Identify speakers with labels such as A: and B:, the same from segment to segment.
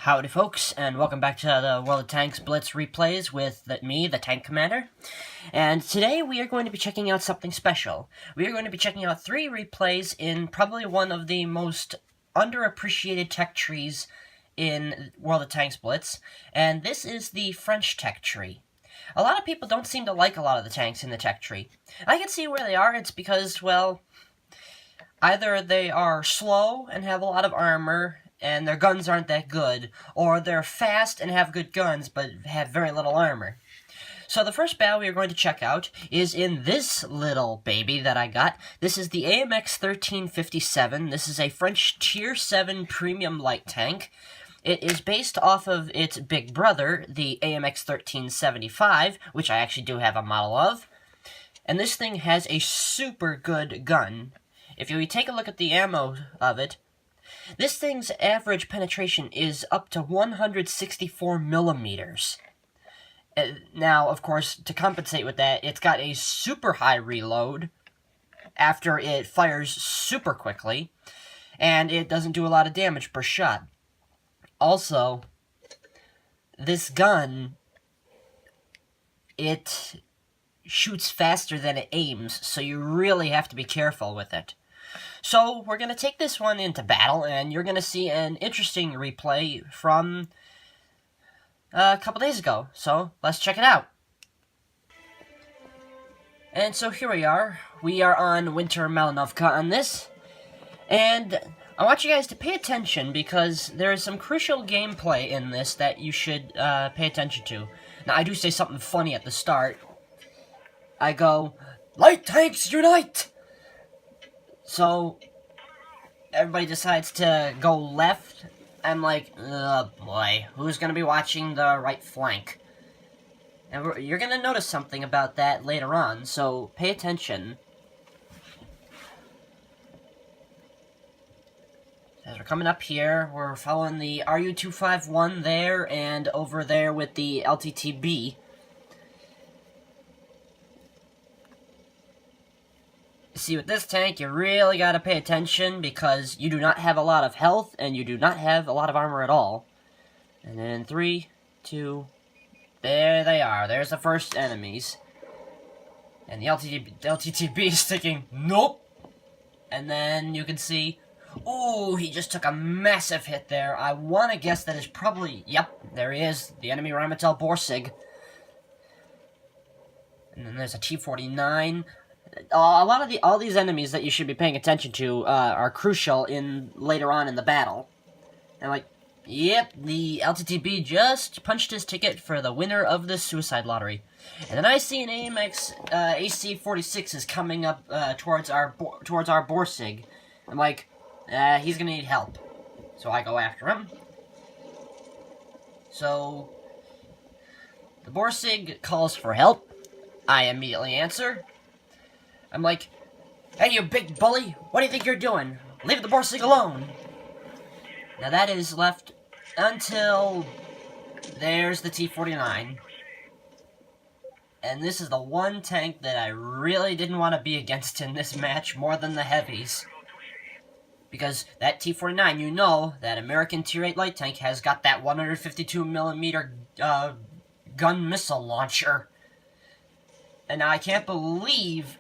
A: Howdy folks, and welcome back to the World of Tanks Blitz replays with me, the Tank Commander. And today we are going to be checking out something special. We are going to be checking out 3 replays in probably one of the most underappreciated tech trees in World of Tanks Blitz, and this is the French tech tree. A lot of people don't seem to like a lot of the tanks in the tech tree. I can see where they are. It's because, well, either they are slow and have a lot of armor, and their guns aren't that good, or they're fast and have good guns, but have very little armor. So the first battle we are going to check out is in this little baby that I got. This is the AMX 1357. This is a French Tier 7 premium light tank. It is based off of its big brother, the AMX 1375, which I actually do have a model of. And this thing has a super good gun. If you take a look at the ammo of it, this thing's average penetration is up to 164 millimeters. Now, of course, to compensate with that, it's got a super high reload after it fires super quickly, and it doesn't do a lot of damage per shot. Also, this gun, it shoots faster than it aims, so you really have to be careful with it. So, we're going to take this one into battle, and you're going to see an interesting replay from a couple days ago. So, let's check it out. And so here we are. We are on Winter Malinovka on this. And I want you guys to pay attention, because there is some crucial gameplay in this that you should pay attention to. Now, I do say something funny at the start. I go, "Light tanks unite!" So, everybody decides to go left. I'm like, oh boy, who's going to be watching the right flank? And you're going to notice something about that later on, so pay attention. As we're coming up here, we're following the RU-251 there, and over there with the LTTB. See, with this tank, you really gotta pay attention, because you do not have a lot of health, and you do not have a lot of armor at all. And then 3, 2, there they are. There's the first enemies. And the LTTB is thinking, nope. And then you can see, ooh, he just took a massive hit there. I want to guess that is probably, yep, there he is, the enemy Rheinmetall Borsig. And then there's a T-49. All these enemies that you should be paying attention to are crucial later on in the battle. And like, yep, the LTTB just punched his ticket for the winner of the suicide lottery. And then I see an AMX AC-46 is coming up towards our Borsig. I'm like, he's gonna need help. So I go after him. So the Borsig calls for help. I immediately answer. I'm like, "Hey, you big bully, what do you think you're doing? Leave the Borsig alone." Now that is left until there's the T-49. And this is the one tank that I really didn't want to be against in this match more than the heavies. Because that T-49, you know, that American Tier 8 light tank has got that 152mm gun missile launcher. And now I can't believe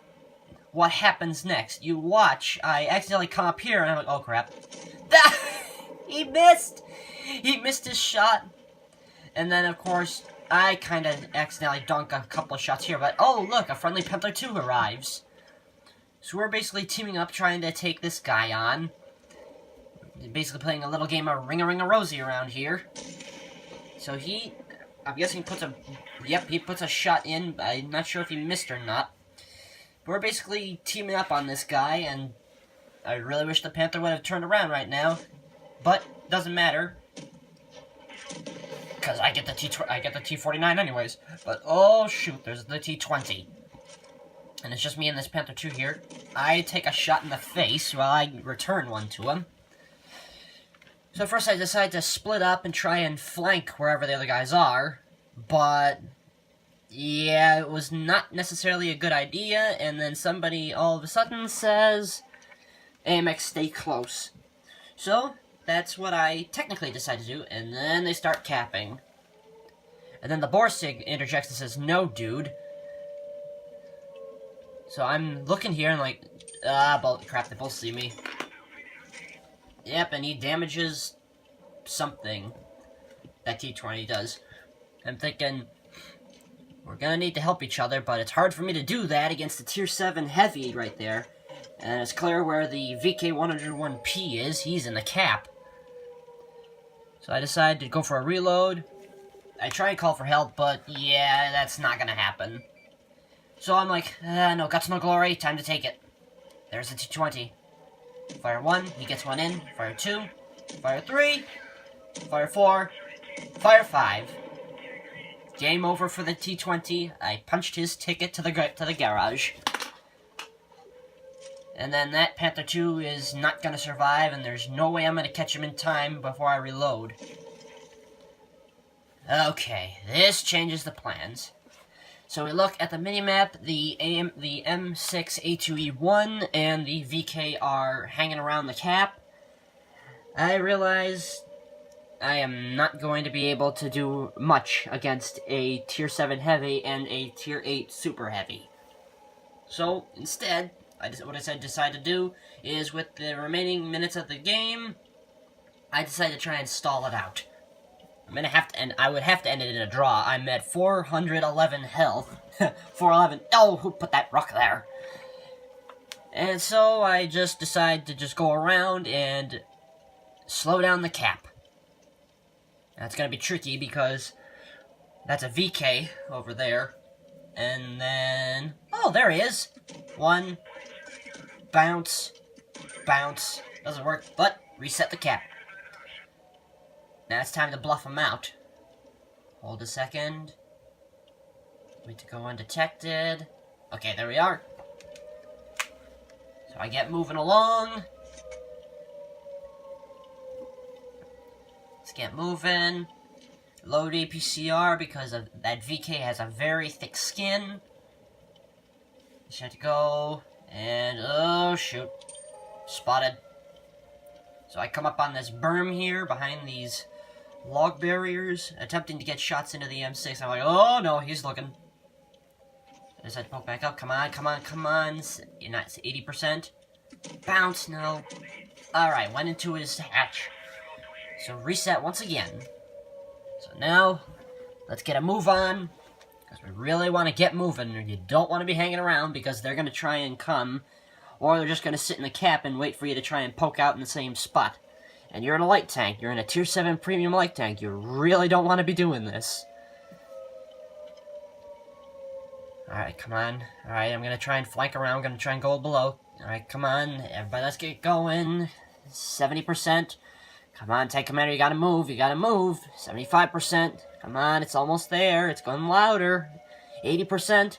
A: what happens next. You watch, I accidentally come up here, and I'm like, oh crap. He missed! He missed his shot. And then, of course, I kind of accidentally dunk a couple of shots here, but oh look, a friendly Panther 2 arrives. So we're basically teaming up trying to take this guy on. Basically playing a little game of Ring-a-Ring-a-Rosie around here. So I'm guessing he puts a shot in, but I'm not sure if he missed or not. We're basically teaming up on this guy, and I really wish the Panther would have turned around right now, but doesn't matter, because I get the T-49 anyways. But oh shoot, there's the T-20, and it's just me and this Panther 2 here. I take a shot in the face while I return one to him. So first I decide to split up and try and flank wherever the other guys are, but yeah, it was not necessarily a good idea, and then somebody all of a sudden says, AMX, stay close. So, That's what I technically decided to do, and then they start capping. And then the Borsig interjects and says, "No, dude." So I'm looking here and like, crap, they both see me. Yep, and he damages something. That T20 does. I'm thinking, we're gonna need to help each other, but it's hard for me to do that against the Tier 7 Heavy right there. And it's clear where the VK101P is. He's in the cap. So I decide to go for a reload. I try and call for help, but yeah, that's not gonna happen. So I'm like, no guts, no glory, time to take it. There's the T20. Fire 1, he gets one in. Fire 2, fire 3, fire 4, fire 5. Game over for the T20. I punched his ticket to the garage. And then that Panther 2 is not gonna survive, and there's no way I'm gonna catch him in time before I reload. Okay, this changes the plans. So we look at the minimap, the M6A2E1 and the VK are hanging around the cap. I realize I am not going to be able to do much against a Tier 7 Heavy and a Tier 8 Super Heavy. So, instead, what I decided to do is, with the remaining minutes of the game, I decided to try and stall it out. I'm gonna have to, and I would have to end it in a draw. I'm at 411 health. 411. Oh, who put that rock there? And so I just decided to just go around and slow down the cap. That's gonna be tricky because that's a VK over there. And then, oh, there he is. One, bounce, bounce. Doesn't work, but reset the cap. Now it's time to bluff him out. Hold a second. Wait to go undetected. Okay, there we are. So I get moving along. Let's get moving. Load APCR because of that VK has a very thick skin. Just have to go. And, oh shoot. Spotted. So I come up on this berm here behind these log barriers, attempting to get shots into the M6. I'm like, oh no, he's looking. I decided to poke back up. Come on, come on, come on. You're not 80%. Bounce, no. Alright, went into his hatch. So reset once again. So now, let's get a move on. Because we really want to get moving. You don't want to be hanging around because they're going to try and come. Or they're just going to sit in the cap and wait for you to try and poke out in the same spot. And you're in a light tank. You're in a Tier 7 premium light tank. You really don't want to be doing this. Alright, come on. Alright, I'm going to try and flank around. I'm going to try and go below. Alright, come on. Everybody, let's get going. 70%. Come on, Tank Commander, you gotta move. You gotta move. 75%. Come on, it's almost there. It's going louder. 80%.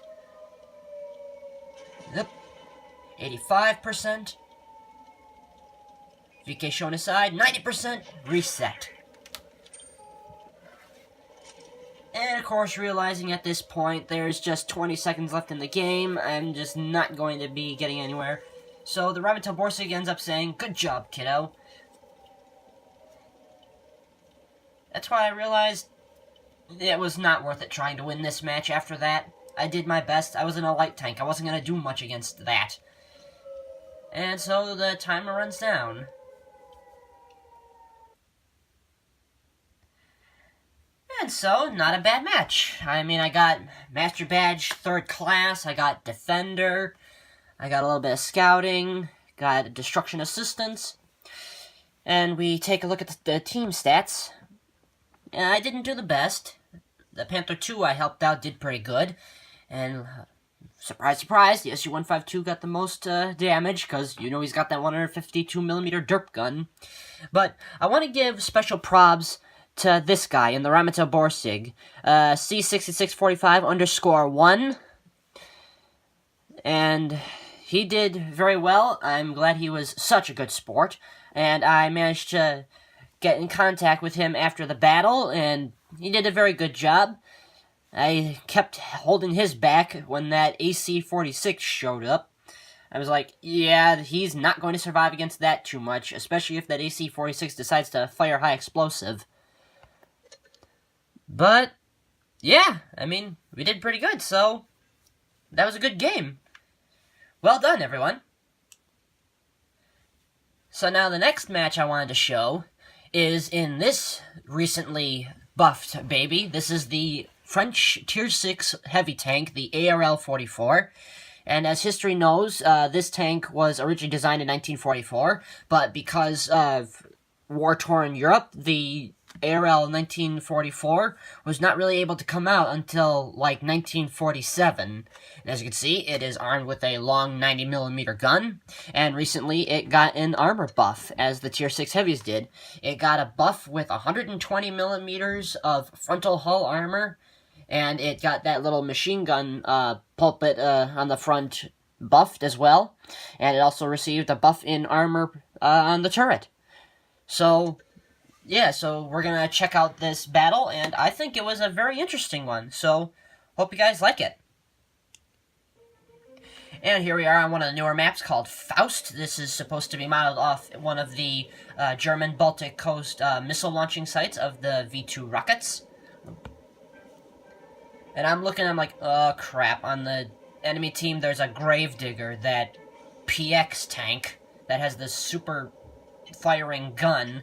A: Yep. 85%. VK showing his side. 90%. Reset. And of course, realizing at this point there's just 20 seconds left in the game, I'm just not going to be getting anywhere. So the Ramatel Borsig ends up saying, "Good job, kiddo." That's why I realized it was not worth it trying to win this match after that. I did my best. I was in a light tank. I wasn't going to do much against that. And so the timer runs down. And so, not a bad match. I mean, I got Master Badge 3rd class, I got Defender, I got a little bit of Scouting, got Destruction Assistance, and we take a look at the team stats. And I didn't do the best. The Panther 2 I helped out did pretty good, and surprise, surprise, the SU-152 got the most damage, because you know he's got that 152mm derp gun. But I want to give special props to this guy in the Ramatel Borsig, C6645_1, and he did very well. I'm glad he was such a good sport, and I managed to get in contact with him after the battle, and he did a very good job. I kept holding his back when that AC-46 showed up. I was like, yeah, he's not going to survive against that too much, especially if that AC-46 decides to fire high explosive. But, yeah, I mean, we did pretty good, so that was a good game. Well done, everyone. So now the next match I wanted to show is in this recently buffed baby. This is the French Tier 6 heavy tank, the ARL-44. And as history knows, this tank was originally designed in 1944, but because of war-torn Europe, the ARL 1944 was not really able to come out until, like, 1947. And as you can see, it is armed with a long 90mm gun, and recently it got an armor buff, as the Tier 6 Heavies did. It got a buff with 120mm of frontal hull armor, and it got that little machine gun pulpit on the front buffed as well, and it also received a buff in armor on the turret. So, yeah, so we're gonna check out this battle, and I think it was a very interesting one, so hope you guys like it. And here we are on one of the newer maps called Faust. This is supposed to be modeled off one of the German Baltic Coast missile launching sites of the V2 rockets. And I'm like, oh crap, on the enemy team there's a Gravedigger, that PX tank that has this super firing gun.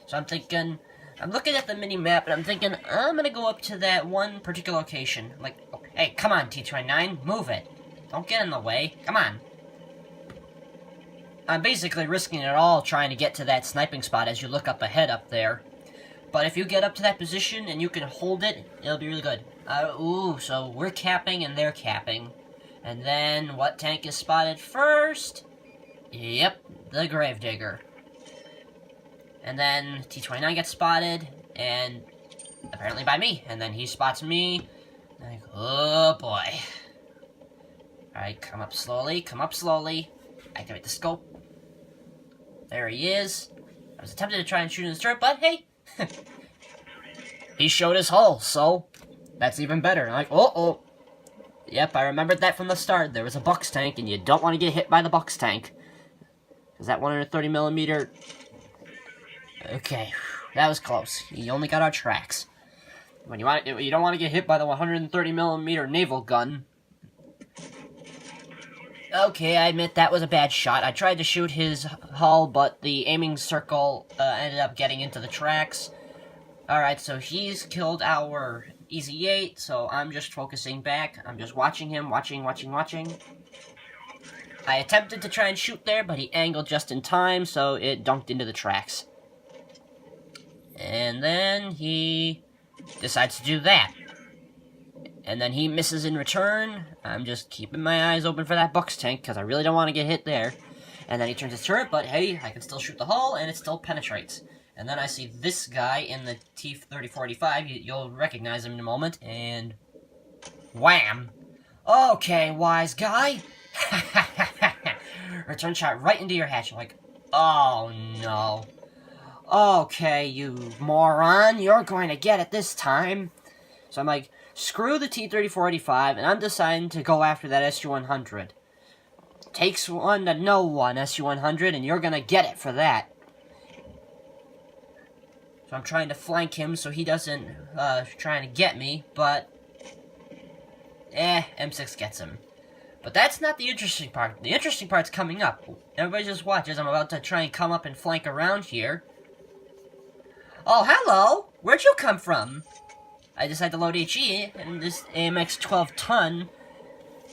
A: So I'm thinking, I'm looking at the mini-map, and I'm thinking, I'm gonna go up to that one particular location. I'm like, hey, come on, T-29, move it. Don't get in the way, come on. I'm basically risking it all trying to get to that sniping spot as you look up ahead up there. But if you get up to that position and you can hold it, it'll be really good. Ooh, so we're capping and they're capping. And then, what tank is spotted first? Yep, the Gravedigger. And then T-29 gets spotted, and apparently by me. And then he spots me. Like, oh boy. Alright, come up slowly, come up slowly. Activate the scope. There he is. I was tempted to try and shoot in his turret, but hey. He showed his hull, so that's even better. I'm like, oh. Yep, I remembered that from the start. There was a Bucks tank, and you don't want to get hit by the Bucks tank. Because that 130mm... Okay, that was close. You only got our tracks. When you don't want to get hit by the 130mm naval gun. Okay, I admit that was a bad shot. I tried to shoot his hull, but the aiming circle ended up getting into the tracks. Alright, so he's killed our EZ-8, so I'm just focusing back. I'm just watching him, watching. I attempted to try and shoot there, but he angled just in time, so it dunked into the tracks. And then he decides to do that. And then he misses in return. I'm just keeping my eyes open for that Bucks tank, because I really don't want to get hit there. And then he turns his turret, but hey, I can still shoot the hull, and it still penetrates. And then I see this guy in the T-3045, you'll recognize him in a moment, and... wham! Okay, wise guy! Return shot right into your hatch. I'm like, oh no. Okay, you moron, you're going to get it this time. So I'm like, screw the T-3485, and I'm deciding to go after that SU-100. Takes one to know one, SU-100, and you're gonna get it for that. So I'm trying to flank him so he doesn't, trying to get me, but... M6 gets him. But that's not the interesting part. The interesting part's coming up. Everybody just watch as I'm about to try and come up and flank around here. Oh, hello! Where'd you come from? I decided to load HE, and this AMX 12-ton,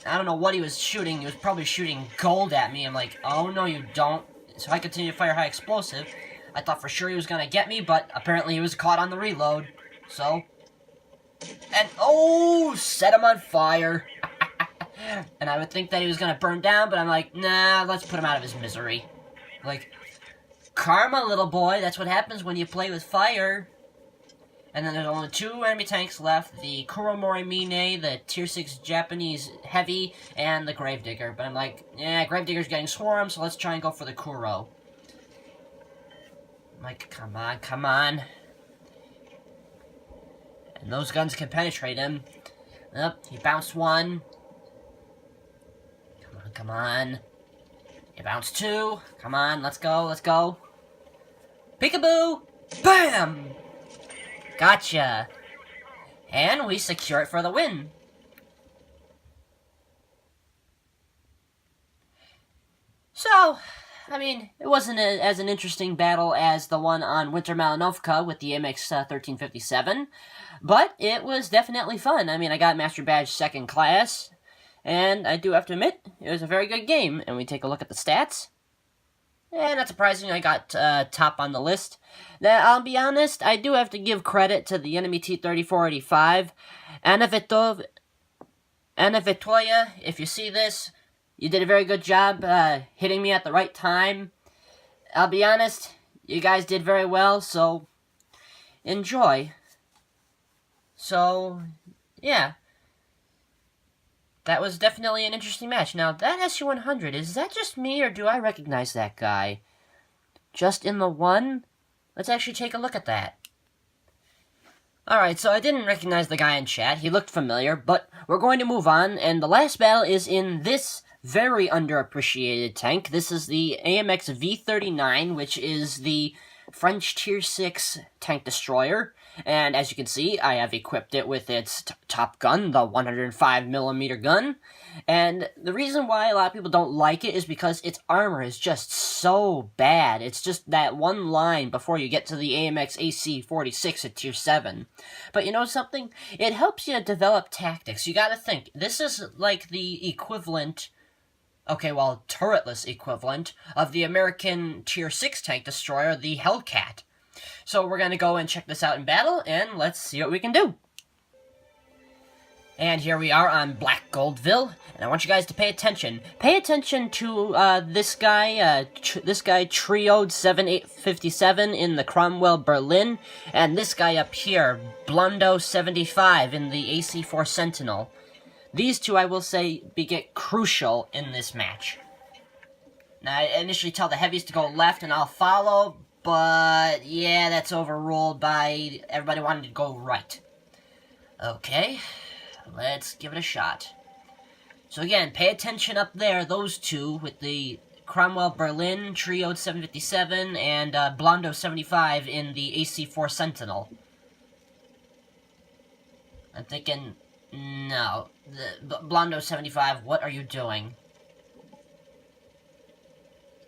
A: I don't know what he was shooting. He was probably shooting gold at me. I'm like, oh no you don't. So I continue to fire high explosive. I thought for sure he was gonna get me, but apparently he was caught on the reload. So, and oh, set him on fire. And I would think that he was gonna burn down, but I'm like, nah, let's put him out of his misery. Like, karma, little boy, that's what happens when you play with fire. And then there's only 2 enemy tanks left, the Kuromori Mine, the Tier 6 Japanese Heavy, and the Gravedigger. But I'm like, yeah, Gravedigger's getting swarmed, so let's try and go for the Kuro. I'm like, come on. And those guns can penetrate him. Yep, he bounced one. Come on. Bounce 2. Come on, let's go, let's go. Peekaboo! Bam! Gotcha. And we secure it for the win. So, I mean, it wasn't as an interesting battle as the one on Winter Malinovka with the MX 1357, but it was definitely fun. I mean, I got Master Badge 2nd class, and I do have to admit, it was a very good game. And we take a look at the stats. And not surprising, I got top on the list. Now, I'll be honest, I do have to give credit to the enemy T-3485. Anna Vitoya, if you see this, you did a very good job hitting me at the right time. I'll be honest, you guys did very well, so enjoy. So, yeah. That was definitely an interesting match. Now, that SU-100, is that just me, or do I recognize that guy? Just in the one? Let's actually take a look at that. Alright, so I didn't recognize the guy in chat. He looked familiar, but we're going to move on, and the last battle is in this very underappreciated tank. This is the AMX V39, which is the French Tier 6 tank destroyer. And as you can see, I have equipped it with its top gun, the 105mm gun. And the reason why a lot of people don't like it is because its armor is just so bad. It's just that one line before you get to the AMX AC-46 at Tier 7. But you know something? It helps you develop tactics. You gotta think, this is like the equivalent, okay, well, turretless equivalent of the American Tier 6 tank destroyer, the Hellcat. So we're going to go and check this out in battle, and let's see what we can do. And here we are on Black Goldville, and I want you guys to pay attention. Pay attention to this guy Triod 7857 in the Cromwell Berlin, and this guy up here, Blondo 75 in the AC4 Sentinel. These two, I will say, get crucial in this match. Now, I initially tell the heavies to go left, and I'll follow, but yeah, that's overruled by everybody wanting to go right. Okay, let's give it a shot. So again, pay attention up there, those two, with the Cromwell Berlin, Trio 757, and Blondo 75 in the AC4 Sentinel. I'm thinking, no, the Blondo 75, what are you doing?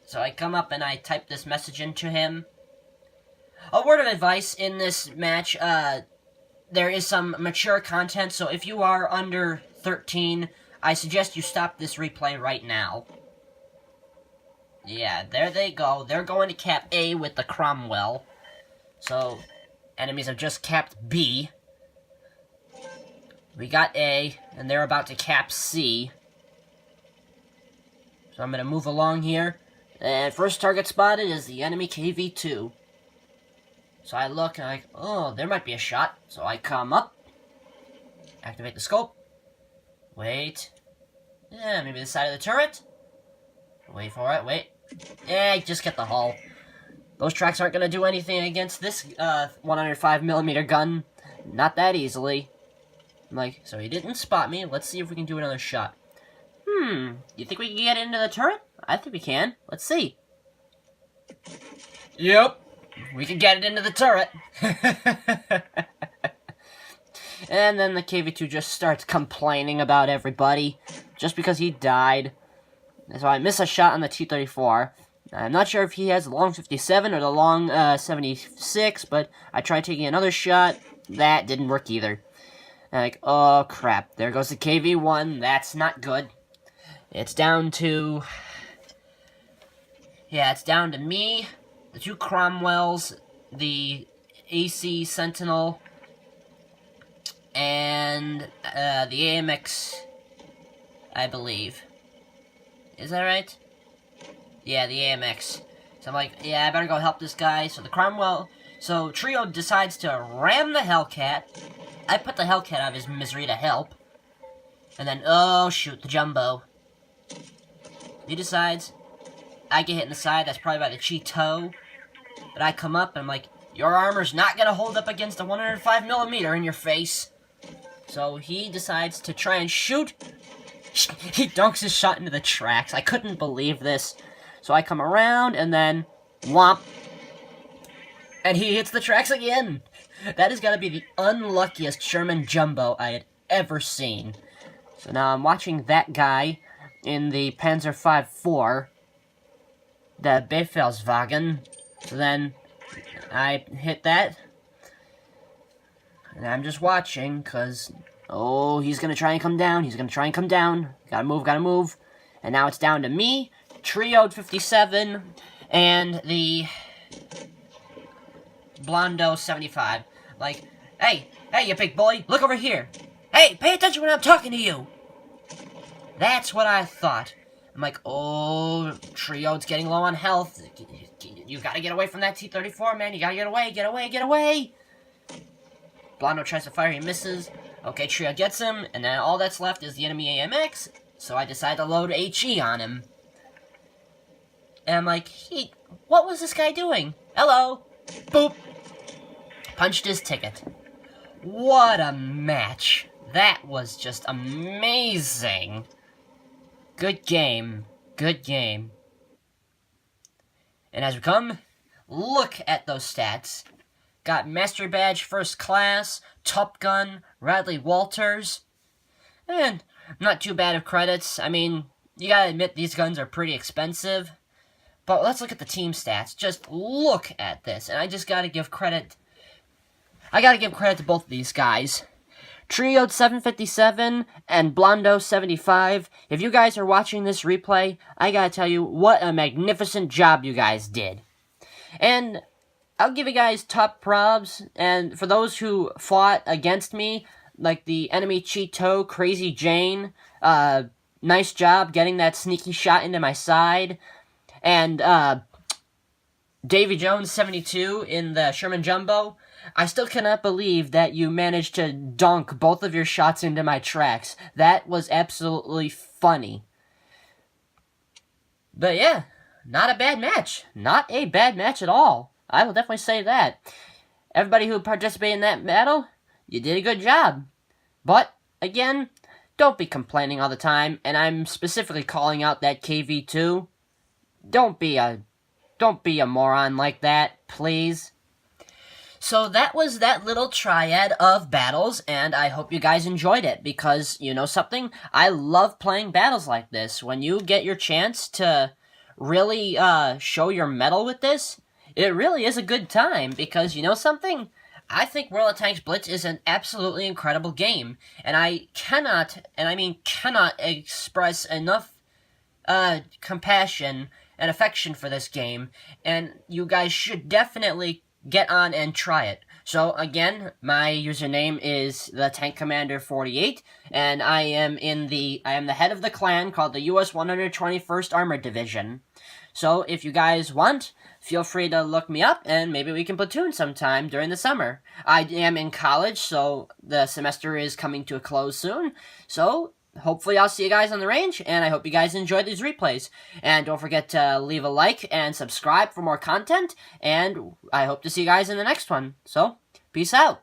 A: So I come up and I type this message into him. A word of advice in this match, there is some mature content, so if you are under 13, I suggest you stop this replay right now. Yeah, there they go. They're going to cap A with the Cromwell. So, enemies have just capped B. We got A, and they're about to cap C. So I'm going to move along here. And first target spotted is the enemy KV-2. So I look and oh, there might be a shot. So I come up, activate the scope, wait. Yeah, maybe the side of the turret. Wait for it, wait. Yeah, just get the hull. Those tracks aren't going to do anything against this 105mm gun. Not that easily. I'm like, so he didn't spot me. Let's see if we can do another shot. You think we can get into the turret? I think we can. Let's see. Yep. We can get it into the turret. And then the KV-2 just starts complaining about everybody. Just because he died. So I miss a shot on the T-34. I'm not sure if he has the long 57 or the long 76, but I tried taking another shot. That didn't work either. And like, oh crap. There goes the KV-1. That's not good. It's down to... yeah, it's down to me, the two Cromwells, the AC Sentinel, and the AMX, I believe. Is that right? Yeah, the AMX. So I'm like, yeah, I better go help this guy. So the Cromwell... so Trio decides to ram the Hellcat. I put the Hellcat out of his misery to help. And then, oh shoot, the Jumbo. He decides, I get hit in the side, that's probably by the Cheeto. But I come up and I'm like, your armor's not gonna hold up against a 105mm in your face. So he decides to try and shoot. He dunks his shot into the tracks. I couldn't believe this. So I come around, and then, whomp. And he hits the tracks again. That has got to be the unluckiest Sherman Jumbo I had ever seen. So now I'm watching that guy in the Panzer V-4, the Befehlswagen. So then I hit that, and I'm just watching, because, oh, he's going to try and come down. He's going to try and come down. Gotta move, gotta move. And now it's down to me, Triad 57, and the Blondo 75. Like, hey, you big boy, look over here. Hey, pay attention when I'm talking to you. That's what I thought. I'm like, oh, Triod's getting low on health. You gotta get away from that T-34, man. You gotta get away, get away, get away. Blondo tries to fire, he misses. Okay, Triod gets him, and then all that's left is the enemy AMX, so I decide to load HE on him. And I'm like, what was this guy doing? Hello. Boop. Punched his ticket. What a match. That was just amazing. Good game. Good game. And as we come, look at those stats. Got Master Badge First Class, Top Gun, Radley Walters. And not too bad of credits. I mean, you gotta admit these guns are pretty expensive. But let's look at the team stats. Just look at this. And I just gotta give credit. I gotta give credit to both of these guys. Triad 757 and Blondo 75. If you guys are watching this replay, I gotta tell you what a magnificent job you guys did. And I'll give you guys top props, and for those who fought against me, like the enemy Cheeto, Crazy Jane, nice job getting that sneaky shot into my side, and Davy Jones 72 in the Sherman Jumbo. I still cannot believe that you managed to dunk both of your shots into my tracks. That was absolutely funny. But yeah, not a bad match. Not a bad match at all. I will definitely say that. Everybody who participated in that battle, you did a good job. But, again, don't be complaining all the time, and I'm specifically calling out that KV2. Don't be a moron like that, please. So that was that little triad of battles, and I hope you guys enjoyed it, because, you know something? I love playing battles like this. When you get your chance to really show your mettle with this, it really is a good time, because, you know something? I think World of Tanks Blitz is an absolutely incredible game, and I cannot, and I mean cannot, express enough compassion and affection for this game, and you guys should definitely get on and try it. So again, my username is the Tank Commander 48, and I am the head of the clan called the US 121st Armored Division. So if you guys want, feel free to look me up, and maybe we can platoon sometime during the summer. I am in college, so the semester is coming to a close soon. So hopefully I'll see you guys on the range, and I hope you guys enjoyed these replays. And don't forget to leave a like and subscribe for more content, and I hope to see you guys in the next one. So, peace out.